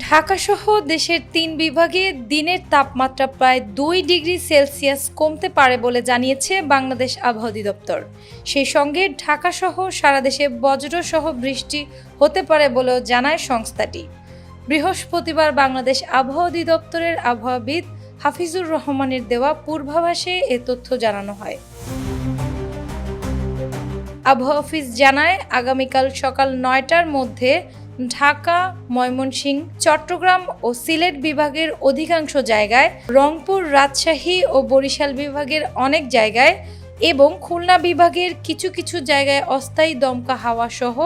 ঢাকাসহ দেশের ৩ বিভাগে দিনের তাপমাত্রা প্রায় ২ ডিগ্রি সেলসিয়াস কমতে পারে বলে জানিয়েছে বাংলাদেশ আবহাওয়া অধিদপ্তর। সেই সঙ্গে ঢাকাসহ সারা দেশে বজ্রসহ বৃষ্টি হতে পারে বলেও জানায় সংস্থাটি। বৃহস্পতিবার বাংলাদেশ আবহাওয়া অধিদপ্তরের আবহাওয়াবিদ হাফিজুর রহমানের দেওয়া পূর্বাভাসে এ তথ্য জানানো হয়। আবহাওয়া অফিস জানায়, আগামীকাল সকাল ৯টার মধ্যে ঢাকা, ময়মনসিংহ, চট্টগ্রাম ও সিলেট বিভাগের অধিকাংশ জায়গায়, রংপুর, রাজশাহী ও বরিশাল বিভাগের অনেক জায়গায় এবং খুলনা বিভাগের কিছু কিছু জায়গায় অস্থায়ী দমকা হাওয়া সহ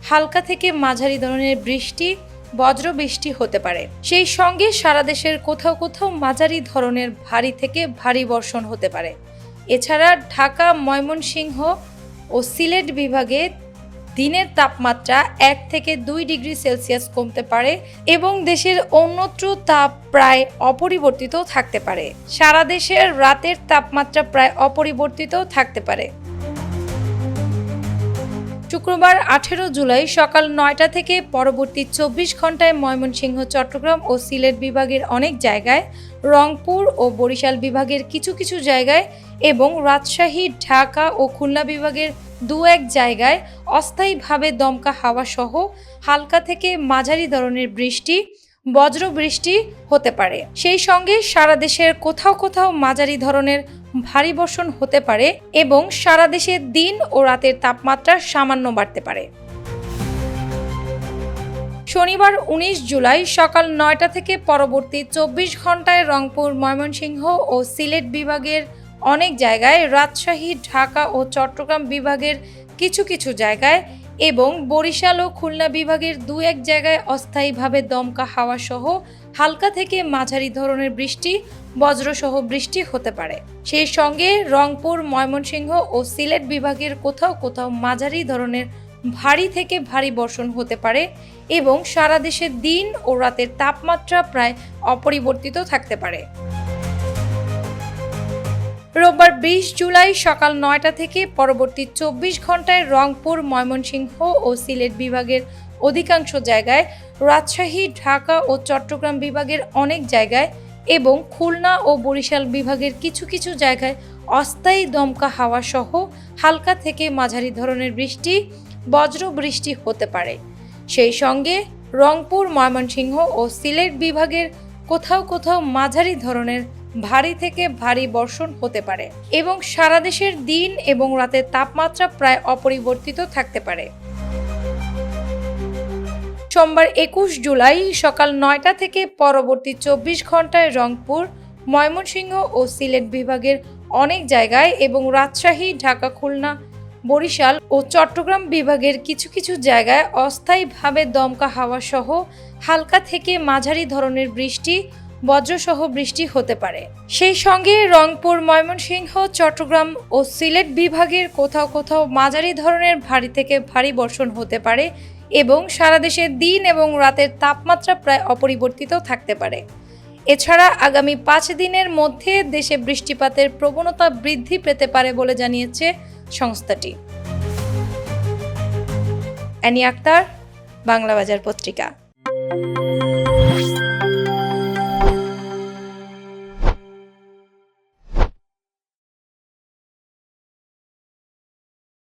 হালকা থেকে মাঝারি ধরনের বৃষ্টি, বজ্রবৃষ্টি হতে পারে। সেই সঙ্গে সারা দেশের কোথাও কোথাও মাঝারি ধরনের ভারী থেকে ভারী বর্ষণ হতে পারে। এছাড়া ঢাকা, ময়মনসিংহ ও সিলেট বিভাগে দিনের তাপমাত্রা ১ থেকে ২ ডিগ্রি সেলসিয়াস কমতে পারে এবং দেশের অন্যত্র তাপ প্রায় অপরিবর্তিত থাকতে পারে। সারা দেশের রাতের তাপমাত্রা প্রায় অপরিবর্তিত থাকতে পারে। শুক্রবার ১৮ জুলাই সকাল ৯টা থেকে পরবর্তী ২৪ ঘন্টায় ময়মনসিংহ, চট্টগ্রাম ও সিলেট বিভাগের অনেক জায়গায়, রংপুর ও বরিশাল বিভাগের কিছু কিছু জায়গায় এবং রাজশাহী, ঢাকা ও খুলনা বিভাগের ২-১ জায়গায় অস্থায়ীভাবে দমকা হাওয়া সহ হালকা থেকে মাঝারি ধরনের বৃষ্টি, বজ্রবৃষ্টি হতে পারে। সেই সঙ্গে সারা দেশের কোথাও কোথাও মাঝারি ধরনের ভারী বর্ষণ হতে পারে এবং সারা দেশে দিন ও রাতের তাপমাত্রা সামান্য বাড়তে পারে। শনিবার ১৯ জুলাই সকাল ৯টা থেকে পরবর্তী ২৪ ঘন্টায় রংপুর, ময়মনসিংহ ও সিলেট বিভাগের অনেক জায়গায়, রাজশাহী, ঢাকা ও চট্টগ্রাম বিভাগের কিছু কিছু জায়গায় এবং বরিশাল ও খুলনা বিভাগের ২-১ জায়গায় অস্থায়ীভাবে দমকা হাওয়া সহ হালকা থেকে মাঝারি ধরনের বৃষ্টি, বজ্রসহ বৃষ্টি হতে পারে। সেই সঙ্গে রংপুর, ময়মনসিংহ ও সিলেট বিভাগের কোথাও কোথাও মাঝারি ধরনের ভারী থেকে ভারী বর্ষণ হতে পারে এবং সারা দেশে দিন ও রাতের তাপমাত্রা প্রায় অপরিবর্তিত থাকতে পারে। রোববার ২০ জুলাই সকাল ৯টা থেকে পরবর্তী ২৪ ঘন্টায় রংপুর, ময়মনসিংহ ও সিলেট বিভাগের অধিকাংশ জায়গায়, রাজশাহী, ঢাকা ও চট্টগ্রাম বিভাগের অনেক জায়গায় এবং খুলনা ও বরিশাল বিভাগের কিছু কিছু জায়গায় অস্থায়ী দমকা হাওয়া সহ হালকা থেকে মাঝারি ধরনের বৃষ্টি, বজ্রবৃষ্টি হতে পারে। সেই সঙ্গে রংপুর, ময়মনসিংহ ও সিলেট বিভাগের কোথাও কোথাও মাঝারি ধরনের ভারী থেকে ভারী বর্ষণ হতে পারে এবং সারা দেশের দিন এবং রাতের তাপমাত্রা প্রায় অপরিবর্তিত থাকতে পারে। সোমবার ২১ জুলাই সকাল ৯টা থেকে পরবর্তী ২৪ ঘন্টায় রংপুর, ময়মনসিংহ ও সিলেট বিভাগের অনেক জায়গায় এবং রাজশাহী, ঢাকা, খুলনা, বরিশাল ও চট্টগ্রাম বিভাগের কিছু কিছু জায়গায় অস্থায়ীভাবে দমকা হাওয়া সহ হালকা থেকে মাঝারি ধরনের বৃষ্টি, বজ্রসহ বৃষ্টি হতে পারে। সেই সঙ্গে রংপুর, ময়মনসিংহ, চট্টগ্রাম ও সিলেট বিভাগের কোথাও কোথাও মাঝারি ধরনের ভারী থেকে ভারী বর্ষণ হতে পারে এবং সারা দেশে দিন এবং রাতের তাপমাত্রা প্রায় অপরিবর্তিত থাকতে পারে। এছাড়া আগামী ৫ দিনের মধ্যে দেশে বৃষ্টিপাতের প্রবণতা বৃদ্ধি পেতে পারে বলে জানিয়েছে সংস্থাটি। অ্যানি আক্তার, বাংলা বাজার পত্রিকা।